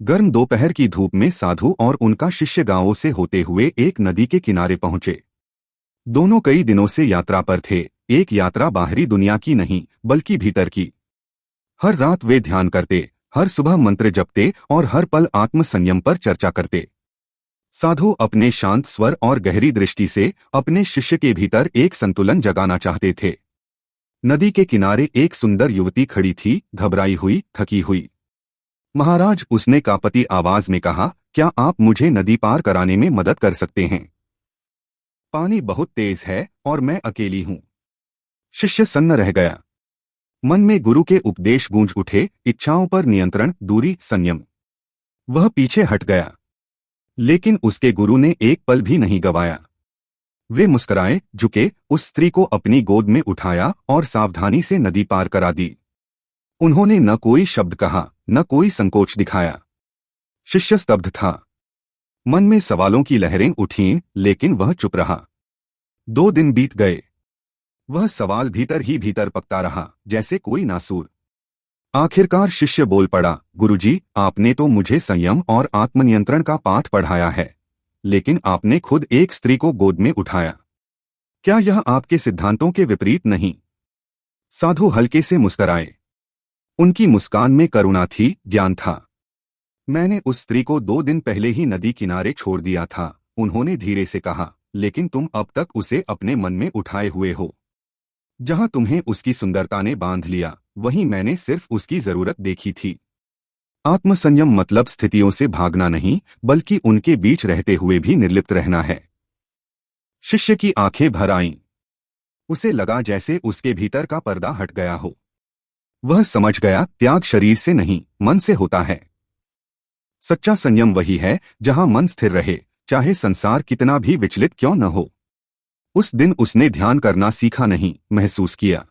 गर्म दोपहर की धूप में साधु और उनका शिष्य गांवों से होते हुए एक नदी के किनारे पहुंचे। दोनों कई दिनों से यात्रा पर थे, एक यात्रा बाहरी दुनिया की नहीं बल्कि भीतर की। हर रात वे ध्यान करते, हर सुबह मंत्र जपते और हर पल आत्म संयम पर चर्चा करते। साधु अपने शांत स्वर और गहरी दृष्टि से अपने शिष्य के भीतर एक संतुलन जगाना चाहते थे। नदी के किनारे एक सुंदर युवती खड़ी थी, घबराई हुई, थकी हुई। महाराज, उसने कांपती आवाज में कहा, क्या आप मुझे नदी पार कराने में मदद कर सकते हैं? पानी बहुत तेज है और मैं अकेली हूं। शिष्य सन्न रह गया। मन में गुरु के उपदेश गूंज उठे, इच्छाओं पर नियंत्रण, दूरी, संयम। वह पीछे हट गया, लेकिन उसके गुरु ने एक पल भी नहीं गवाया। वे मुस्कुराए, झुके, उस स्त्री को अपनी गोद में उठाया और सावधानी से नदी पार करा दी। उन्होंने न कोई शब्द कहा, न कोई संकोच दिखाया। शिष्य स्तब्ध था। मन में सवालों की लहरें उठीं, लेकिन वह चुप रहा। 2 दिन बीत गए। वह सवाल भीतर ही भीतर पकता रहा, जैसे कोई नासूर। आखिरकार शिष्य बोल पड़ा, गुरुजी, आपने तो मुझे संयम और आत्मनियंत्रण का पाठ पढ़ाया है, लेकिन आपने खुद एक स्त्री को गोद में उठाया। क्या यह आपके सिद्धांतों के विपरीत नहीं? साधु हल्के से मुस्कुराए। उनकी मुस्कान में करुणा थी, ज्ञान था। मैंने उस स्त्री को 2 दिन पहले ही नदी किनारे छोड़ दिया था, उन्होंने धीरे से कहा, लेकिन तुम अब तक उसे अपने मन में उठाए हुए हो। जहां तुम्हें उसकी सुंदरता ने बांध लिया, वहीं मैंने सिर्फ उसकी जरूरत देखी थी। आत्मसंयम मतलब स्थितियों से भागना नहीं, बल्कि उनके बीच रहते हुए भी निर्लिप्त रहना है। शिष्य की आंखें भर आईं। उसे लगा जैसे उसके भीतर का पर्दा हट गया हो। वह समझ गया, त्याग शरीर से नहीं, मन से होता है। सच्चा संयम वही है जहां मन स्थिर रहे, चाहे संसार कितना भी विचलित क्यों न हो। उस दिन उसने ध्यान करना सीखा नहीं, महसूस किया।